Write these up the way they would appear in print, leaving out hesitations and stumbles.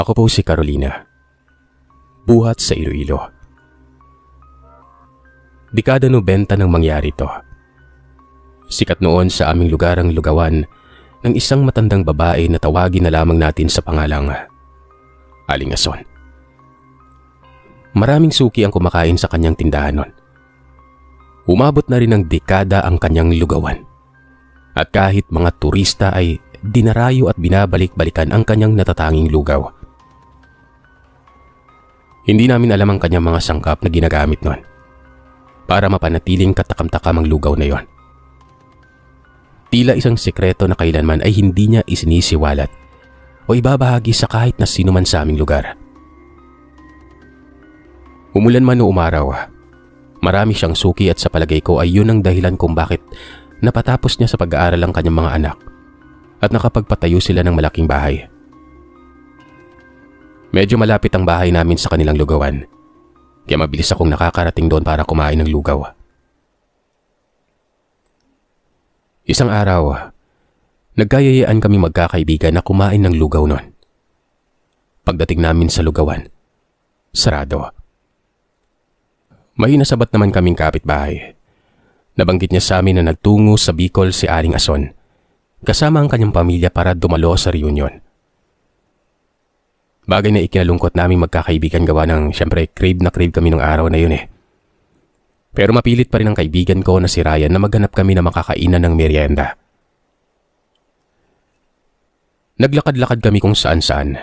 Ako po si Carolina. Buhat sa Iloilo. Dekada 90 nang mangyari to. Sikat noon sa aming lugar ang lugawan ng isang matandang babae na tawagin na lamang natin sa pangalang Aling Ason. Maraming suki ang kumakain sa kanyang tindahan nun. Umabot na rin ng dekada ang kanyang lugawan. At kahit mga turista ay dinarayo at binabalik-balikan ang kanyang natatanging lugaw. Hindi namin alam ang kanyang mga sangkap na ginagamit nun para mapanatiling katakam-takam ang lugaw na yon. Tila isang sekreto na kailanman ay hindi niya isinisiwalat o ibabahagi sa kahit na sino man sa aming lugar. Umulan man o umaraw, marami siyang suki at sa palagay ko ay yun ang dahilan kung bakit napatapos niya sa pag-aaral ang kanyang mga anak at nakapagpatayo sila ng malaking bahay. Medyo malapit ang bahay namin sa kanilang lugawan, kaya mabilis akong nakakarating doon para kumain ng lugaw. Isang araw, nagkayayaan kami magkakaibigan na kumain ng lugaw noon. Pagdating namin sa lugawan, sarado. May nasabat naman kaming kapitbahay. Nabanggit niya sa amin na nagtungo sa Bicol si Aling Ason, kasama ang kanyang pamilya para dumalo sa reunion. Bagay na ikinalungkot naming magkakaibigan gawa ng siyempre crave na crave kami ng araw na yun eh. Pero mapilit pa rin ang kaibigan ko na si Ryan na maghanap kami na makakainan ng merienda. Naglakad-lakad kami kung saan-saan,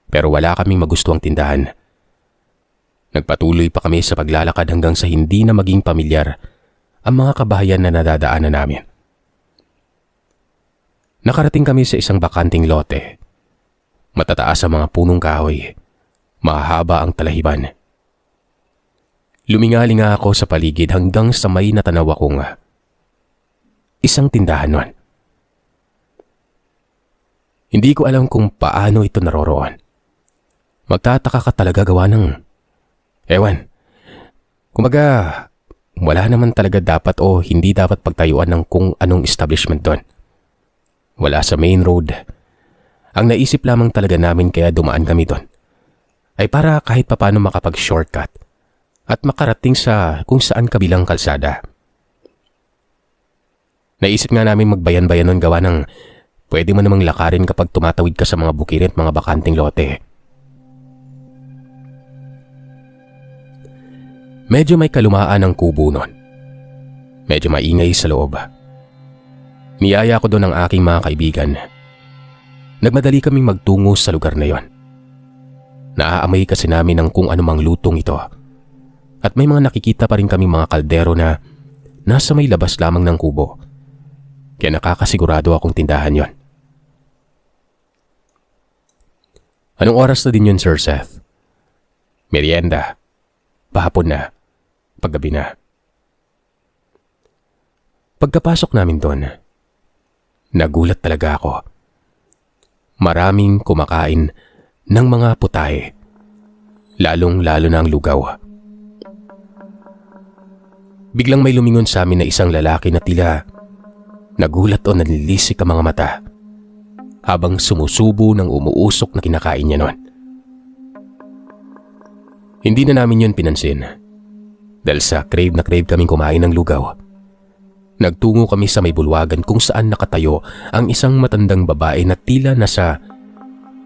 pero wala kaming magustuhang tindahan. Nagpatuloy pa kami sa paglalakad hanggang sa hindi na maging pamilyar ang mga kabahayan na nadadaanan namin. Nakarating kami sa isang bakanting lote. Matataas ang mga punong kahoy, mahaba ang talahiban. Lumingalinga ako sa paligid hanggang sa may natanaw akong isang tindahan nun. Hindi ko alam kung paano ito naroroon. Magtataka ka talaga gawa ng ewan. Kumbaga, wala naman talaga dapat o hindi dapat pagtayuan ng kung anong establishment doon. Wala sa main road. Ang naisip lamang talaga namin kaya dumaan kami doon ay para kahit papano makapag-shortcut at makarating sa kung saan kabilang kalsada. Naisip nga namin magbayan-bayan nun gawa ng pwede mo namang lakarin kapag tumatawid ka sa mga bukirin at mga bakanting lote. Medyo may kalumaan ang kubo nun. Medyo maingay sa loob. Niyaya ko doon ang aking mga kaibigan. Nagmadali kaming magtungo sa lugar na yon. Naaamoy kasi namin ng kung anumang lutong ito. At may mga nakikita pa rin kaming mga kaldero na nasa may labas lamang ng kubo. Kaya nakakasigurado akong tindahan yon. Anong oras na din yun, Sir Seth? Merienda. Pahapon na. Paggabi na. Pagkapasok namin doon, nagulat talaga ako. Maraming kumakain ng mga putahe, lalong-lalo na ang lugaw. Biglang may lumingon sa amin na isang lalaki na tila nagulat o nanilisik ang mga mata habang sumusubo ng umuusok na kinakain niya noon. Hindi na namin yun pinansin dahil sa crave na crave kaming kumain ng lugaw. Nagtungo kami sa may bulwagan kung saan nakatayo ang isang matandang babae na tila nasa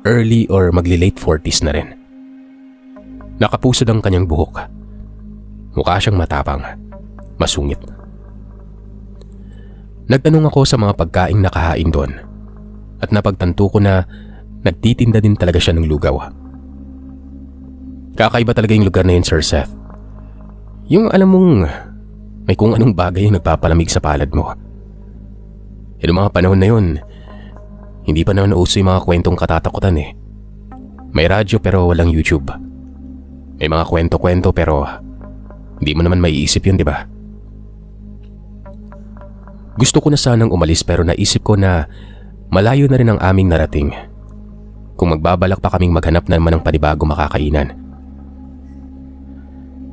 early or magli-late 40s na rin. Nakapusod ang kanyang buhok. Mukha siyang matapang, masungit. Nagtanong ako sa mga pagkaing nakahain doon at napagtanto ko na nagtitinda din talaga siya ng lugaw. Kakaiba talaga yung lugar na yun, Sir Seth. Yung alam mong may kung anong bagay yung nagpapalamig sa palad mo. E noong mga panahon na yun, hindi pa naman nauso yung mga kwentong katatakutan eh. May radyo pero walang YouTube. May mga kwento-kwento pero hindi mo naman maiisip yun, di ba? Gusto ko na sanang umalis pero naisip ko na malayo na rin ang aming narating. Kung magbabalak pa kaming maghanap na naman ng panibago makakainan.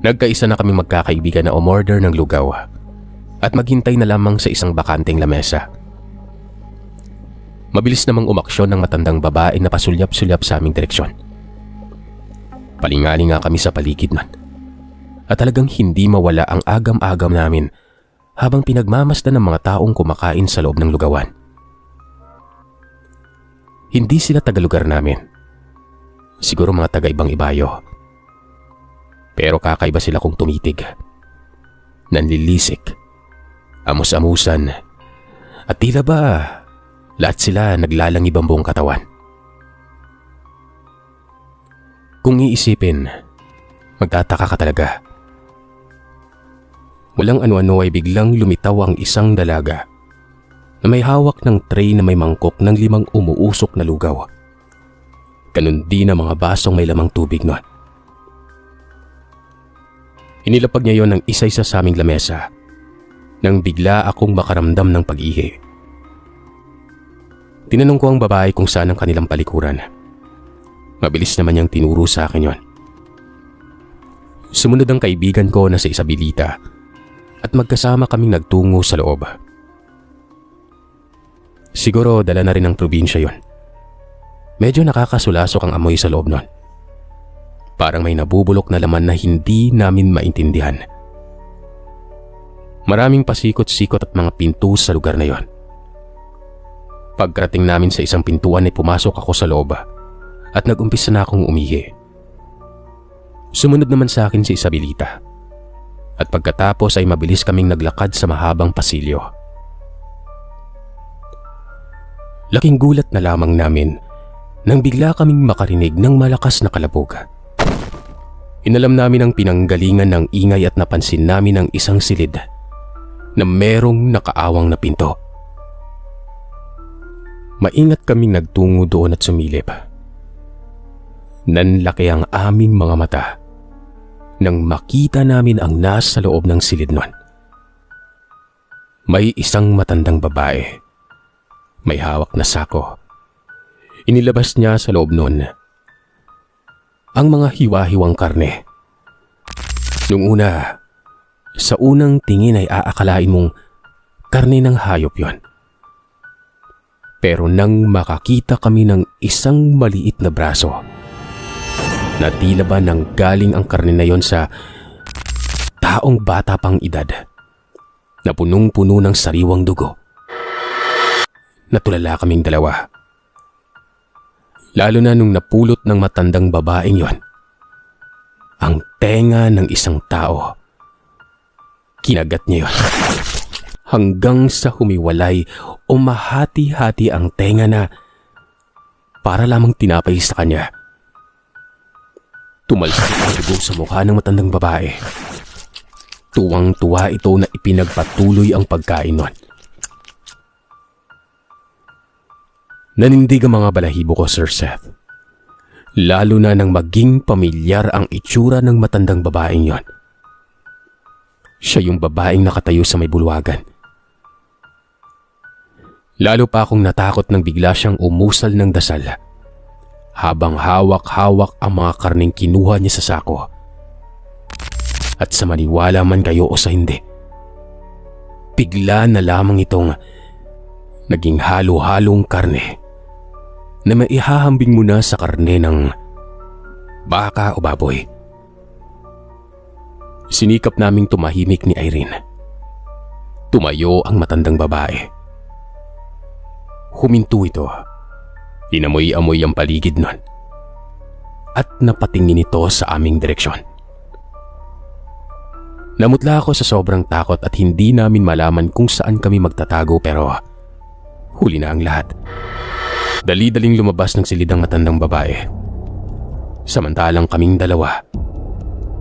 Nagkaisa na kaming magkakaibigan na umorder ng lugaw at maghintay na lamang sa isang bakanteng lamesa. Mabilis namang umaksyon ng matandang babae na pasulyap-sulyap sa aming direksyon. Palingali nga kami sa paligid nun. At talagang hindi mawala ang agam-agam namin habang pinagmamasdan ng mga taong kumakain sa loob ng lugawan. Hindi sila tagalugar namin. Siguro mga taga-ibang ibayo. Pero kakaiba sila kung tumitig. Nanlilisik, amos-amusan, at tila ba lahat sila naglalangib ang buong katawan. Kung iisipin, magtataka ka talaga. Walang ano-ano ay biglang lumitaw ang isang dalaga na may hawak ng tray na may mangkok ng 5 umuusok na lugaw. Ganun din ang mga basong may lamang tubig nun. Inilapag niya yon ng isa-isa sa aming lamesa nang bigla akong makaramdam ng pag-ihi. Tinanong ko ang babae kung saan ang kanilang palikuran. Mabilis naman niyang tinuro sa akin yon. Sumunod ang kaibigan ko na si Isabelita at magkasama kaming nagtungo sa loob. Siguro dala na rin ng probinsya yon. Medyo nakakasulasok ang amoy sa loob nun. Parang may nabubulok na laman na hindi namin maintindihan. Maraming pasikot-sikot at mga pinto sa lugar na yon. Pagkarating namin sa isang pintuan ay pumasok ako sa loob at nag-umpisa na akong umihi. Sumunod naman sa akin si Isabelita at pagkatapos ay mabilis kaming naglakad sa mahabang pasilyo. Laking gulat na lamang namin nang bigla kaming makarinig ng malakas na kalabog. Inalam namin ang pinanggalingan ng ingay at napansin namin ang isang silid na merong nakaawang na pinto. Maingat kaming nagtungo doon at sumilip. Nanlaki ang aming mga mata nang makita namin ang nasa loob ng silid nun. May isang matandang babae. May hawak na sako. Inilabas niya sa loob nun ang mga hiwa-hiwang karne. Nung una, sa unang tingin ay aakalain mong karne ng hayop yon. Pero nang makakita kami ng isang maliit na braso, na tila ba nang galing ang karne na yon sa taong bata pang edad, na punong-puno ng sariwang dugo. Natulala kaming dalawa. Lalo na nung napulot ng matandang babaeng yon ang tenga ng isang tao. Kinagat niya yon hanggang sa humiwalay o mahati-hati ang tenga na para lamang tinapay sa kanya. Tumalsik ang dugo sa mukha ng matandang babae. Tuwang-tuwa ito na ipinagpatuloy ang pagkain nun. Nanindig ang mga balahibo ko, Sir Seth. Lalo na nang maging pamilyar ang itsura ng matandang babaeng yon. Siya yung babaeng nakatayo sa may bulwagan. Lalo pa akong natakot nang bigla siyang umusal ng dasal habang hawak-hawak ang mga karneng kinuha niya sa sako. At sa maniwala man kayo o sa hindi, bigla na lamang itong naging halo-halong karne na maihahambing mo na sa karne ng baka o baboy. Sinikap naming tumahimik ni Irene. Tumayo ang matandang babae. Huminto ito. Inamoy-amoy ang paligid nun. At napatingin ito sa aming direksyon. Namutla ako sa sobrang takot at hindi namin malaman kung saan kami magtatago, pero huli na ang lahat. Dali-daling lumabas ng silid ang matandang babae. Samantalang kaming dalawa,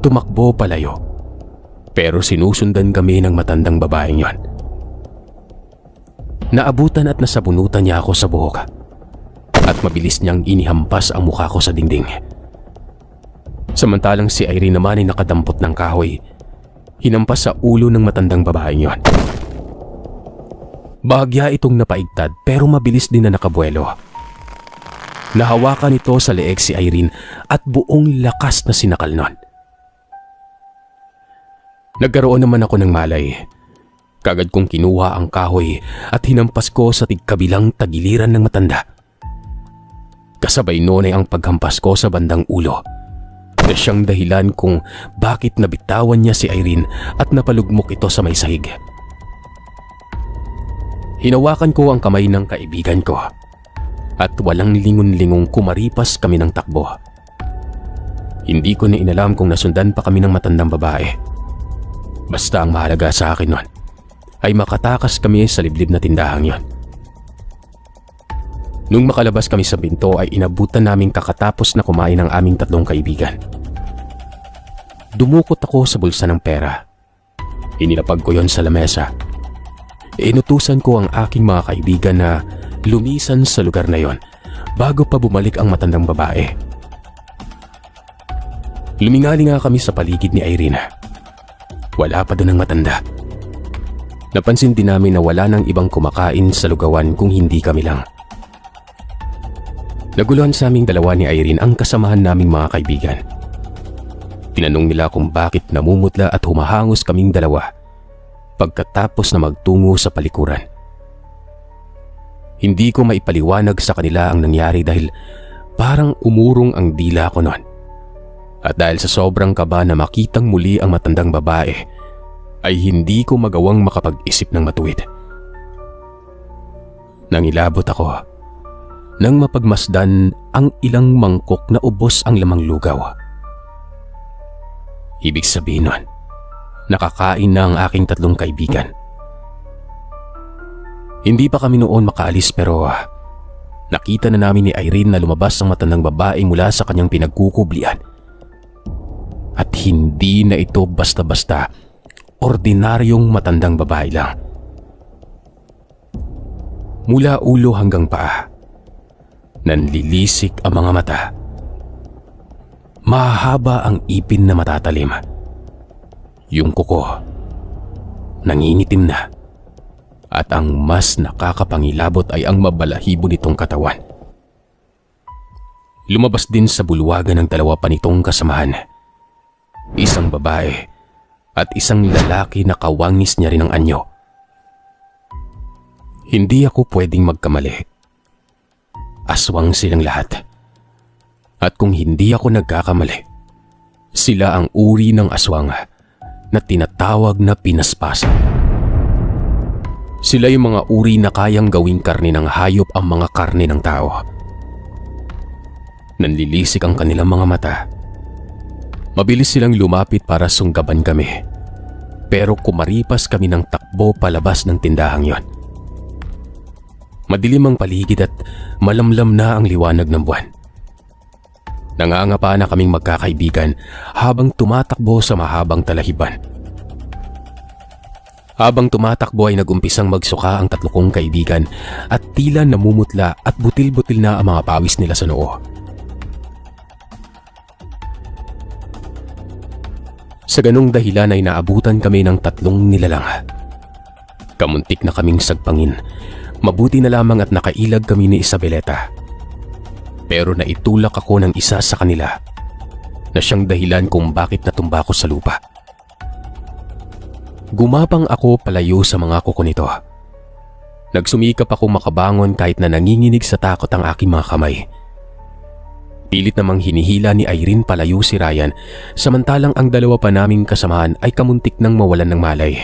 tumakbo palayo. Pero sinusundan kami ng matandang babaeng yon. Naabutan at nasabunutan niya ako sa buhok. At mabilis niyang inihampas ang mukha ko sa dingding. Samantalang si Irene naman ay nakadampot ng kahoy. Hinampas sa ulo ng matandang babaeng yon. Bahagya itong napaigtad pero mabilis din na nakabuelo. Nahawakan ito sa leeg si Irene at buong lakas na sinakal nun. Nagkaroon naman ako ng malay Kagad kong kinuha ang kahoy at hinampas ko sa tigkabilang tagiliran ng matanda. Kasabay noon ay ang paghampas ko sa bandang ulo na siyang dahilan kung bakit nabitawan niya si Irene at napalugmok ito sa may sahig. Hinawakan ko ang kamay ng kaibigan ko at walang lingon-lingong kumaripas kami ng takbo. Hindi ko na inalam kung nasundan pa kami ng matandang babae. Basta ang mahalaga sa akin nun ay makatakas kami sa liblib na tindahang yon. Nung makalabas kami sa pinto ay inabutan naming kakatapos na kumain ang aming tatlong kaibigan. Dumukot ako sa bulsa ng pera. Inilapag ko yon sa lamesa. Inutusan ko ang aking mga kaibigan na lumisan sa lugar na yon bago pa bumalik ang matandang babae. Lumingali nga kami sa paligid ni Irene. Wala pa doon ang matanda. Napansin din namin na wala nang ibang kumakain sa lugawan kung hindi kami lang. Naguluhan sa aming dalawa ni Irene ang kasamahan naming mga kaibigan. Tinanong nila kung bakit namumutla at humahangos kaming dalawa pagkatapos na magtungo sa palikuran. Hindi ko maipaliwanag sa kanila ang nangyari dahil parang umurong ang dila ko noon. At dahil sa sobrang kaba na makitang muli ang matandang babae, ay hindi ko magawang makapag-isip ng matuwid. Nangilabot ako nang mapagmasdan ang ilang mangkok na ubos ang lamang lugaw. Ibig sabihin nun, nakakain na ang aking tatlong kaibigan. Hindi pa kami noon makaalis pero nakita na namin ni Irene na lumabas ang matandang babae mula sa kanyang pinagkukublian. At hindi na ito basta-basta ordinaryong matandang babae lang. Mula ulo hanggang paa, nanlilisik ang mga mata. Mahaba ang ipin na matatalim. Yung kuko, nangingitim na. At ang mas nakakapangilabot ay ang mabalahibo nitong katawan. Lumabas din sa bulwagan ng dalawa pa nitong kasamahan. Isang babae at isang lalaki na kawangis niya rin ang anyo. Hindi ako pwedeng magkamali. Aswang silang lahat. At kung hindi ako nagkakamali, sila ang uri ng aswang na tinatawag na pinaspasa. Sila yung mga uri na kayang gawing karne ng hayop ang mga karne ng tao. Nanlilisik ang kanilang mga mata. Mabilis silang lumapit para sunggaban kami. Pero kumaripas kami ng takbo palabas ng tindahang yon. Madilim ang paligid at malamlam na ang liwanag ng buwan. Nangangapa na kaming magkakaibigan habang tumatakbo sa mahabang talahiban. Habang tumatakbo ay nagumpisang magsuka ang tatlo kong kaibigan at tila namumutla at butil-butil na ang mga pawis nila sa noo. Sa ganung dahilan ay naabutan kami ng tatlong nilalang. Kamuntik na kaming sagpangin. Mabuti na lamang at nakailag kami ni Isabeleta. Pero naitulak ako ng isa sa kanila na siyang dahilan kung bakit natumba ko sa lupa. Gumapang ako palayo sa mga kuko nito. Nagsumikap ako makabangon kahit na nanginginig sa takot ang aking mga kamay. Pilit namang hinihila ni Irene palayo si Ryan, samantalang ang dalawa pa naming kasamahan ay kamuntik nang mawalan ng malay.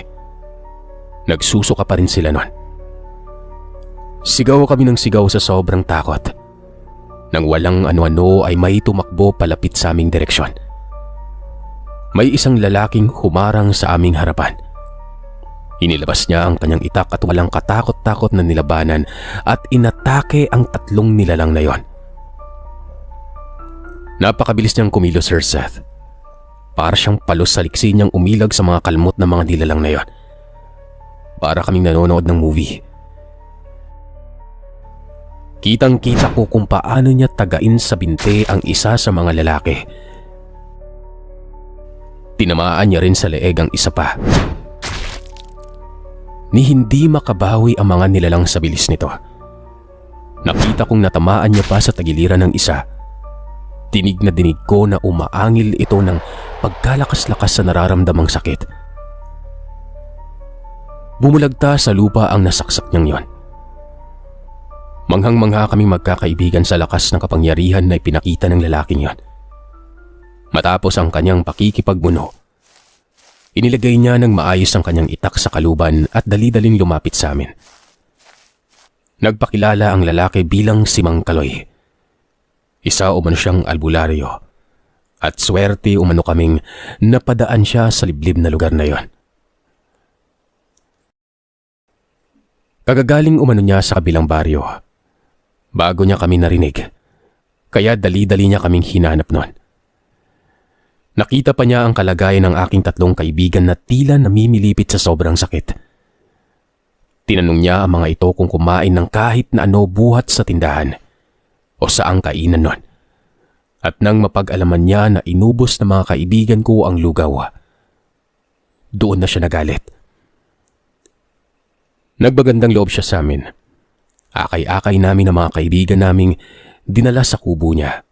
Nagsusuka pa rin sila nun. Sigaw kami ng sigaw sa sobrang takot. Nang walang ano-ano ay may tumakbo palapit sa aming direksyon. May isang lalaking humarang sa aming harapan. Inilabas niya ang kanyang itak at walang katakot-takot na nilabanan at inatake ang tatlong nilalang na yon. Napakabilis niyang kumilos, Sir Seth. Para siyang palos sa liksi niyang umilag sa mga kalmot na mga nilalang na yon. Para kaming nanonood ng movie. Kitang-kita ko kung paano niya tagain sa binte ang isa sa mga lalaki. Tinamaan niya rin sa leeg ang isa pa. Ni hindi makabawi ang mga nilalang sa bilis nito. Nakita kong natamaan niya pa sa tagiliran ng isa. Dinig na dinig ko na umaangil ito ng pagkalakas-lakas sa nararamdamang sakit. Bumulagta sa lupa ang nasaksak niyang yon. Manghang-mangha kaming magkakaibigan sa lakas ng kapangyarihan na ipinakita ng lalaking yon. Matapos ang kanyang pakikipagbuno, inilagay niya ng maayos ang kanyang itak sa kaluban at dali-daling lumapit sa amin. Nagpakilala ang lalaki bilang si Mang Kaloy. Isa umano siyang albularyo at swerte umano kaming napadaan siya sa liblib na lugar na yon. Kagagaling umano niya sa kabilang baryo. Bago niya kami narinig, kaya dali-dali niya kaming hinanap noon. Nakita pa niya ang kalagayan ng aking 3 kaibigan na tila namimilipit sa sobrang sakit. Tinanong niya ang mga ito kung kumain ng kahit na ano buhat sa tindahan o saang kainan nun. At nang mapag-alaman niya na inubos ng mga kaibigan ko ang lugaw, doon na siya nagalit. Nagbagandang loob siya sa amin. Akay-akay namin ang mga kaibigan naming dinala sa kubo niya.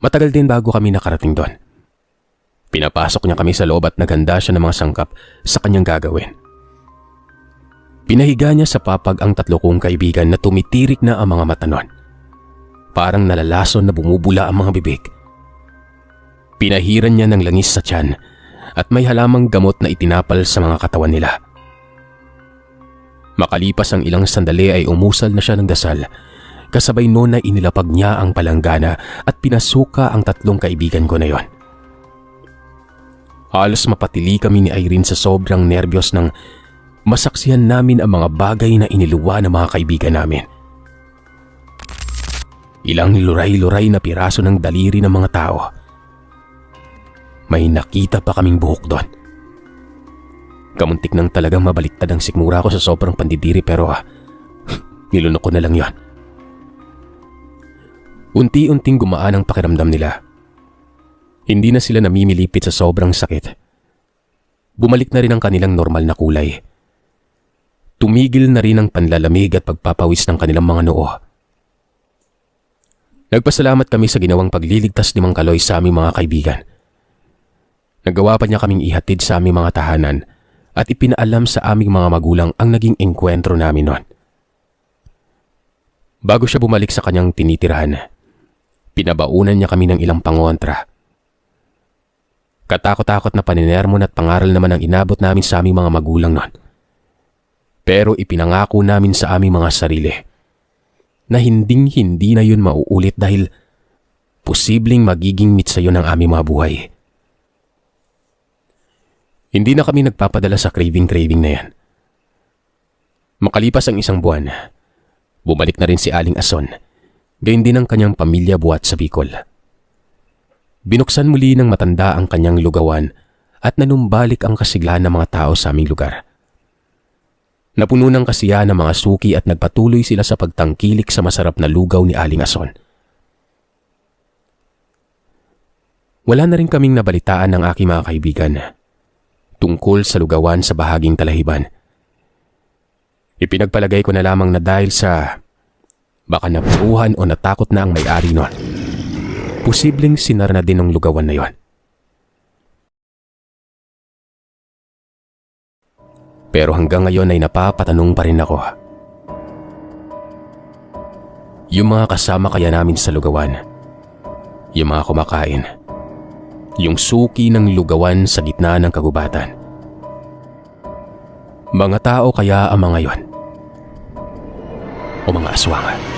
Matagal din bago kami nakarating doon. Pinapasok niya kami sa loob at naghanda siya ng mga sangkap sa kanyang gagawin. Pinahiga niya sa papag ang 3 kong kaibigan na tumitirik na ang mga mata nun. Parang nalalason na bumubula ang mga bibig. Pinahiran niya ng langis sa tiyan at may halamang gamot na itinapal sa mga katawan nila. Makalipas ang ilang sandali ay umusal na siya ng dasal. Kasabay noon ay inilapag niya ang palanggana at pinasuka ang 3 kaibigan ko na yon. Halos mapatili kami ni Irene sa sobrang nerbiyos nang masaksihan namin ang mga bagay na iniluwa ng mga kaibigan namin. Ilang luray-luray na piraso ng daliri ng mga tao. May nakita pa kaming buhok doon. Kamuntik nang talagang mabaliktad ang sikmura ko sa sobrang pandidiri pero nilunok ko na lang yon. Unti-unting gumaan ang pakiramdam nila. Hindi na sila namimilipit sa sobrang sakit. Bumalik na rin ang kanilang normal na kulay. Tumigil na rin ang panlalamig at pagpapawis ng kanilang mga noo. Nagpasalamat kami sa ginawang pagliligtas ni Mang Kaloy sa aming mga kaibigan. Nagawa pa niya kaming ihatid sa aming mga tahanan at ipinaalam sa aming mga magulang ang naging engkwentro namin noon. Bago siya bumalik sa kanyang tinitirahan, pinabaunan niya kami ng ilang pangontra. Katakot-takot na paninermon at pangaral naman ang inabot namin sa aming mga magulang noon. Pero ipinangako namin sa aming mga sarili na hinding-hindi na yun mauulit dahil posibleng magiging mitsa yun ang aming mga buhay. Hindi na kami nagpapadala sa craving na yan. Makalipas ang 1 buwan, bumalik na rin si Aling Ason, gayon din ang kanyang pamilya buhat sa Bicol. Binuksan muli ng matanda ang kanyang lugawan at nanumbalik ang kasiglahan ng mga tao sa aming lugar. Napuno ng kasiyahan ng mga suki at nagpatuloy sila sa pagtangkilik sa masarap na lugaw ni Aling Ason. Wala na rin kaming nabalitaan ng aking mga kaibigan tungkol sa lugawan sa bahaging Talahiban. Ipinagpalagay ko na lamang na dahil sa baka napuruhan o natakot na ang may-ari nun, posibleng sinara na din ng lugawan na yon. Pero hanggang ngayon ay napapatanong pa rin ako. Yung mga kasama kaya namin sa lugawan, yung mga kumakain, yung suki ng lugawan sa gitna ng kagubatan. Mga tao kaya ang mga yon? O mga aswang?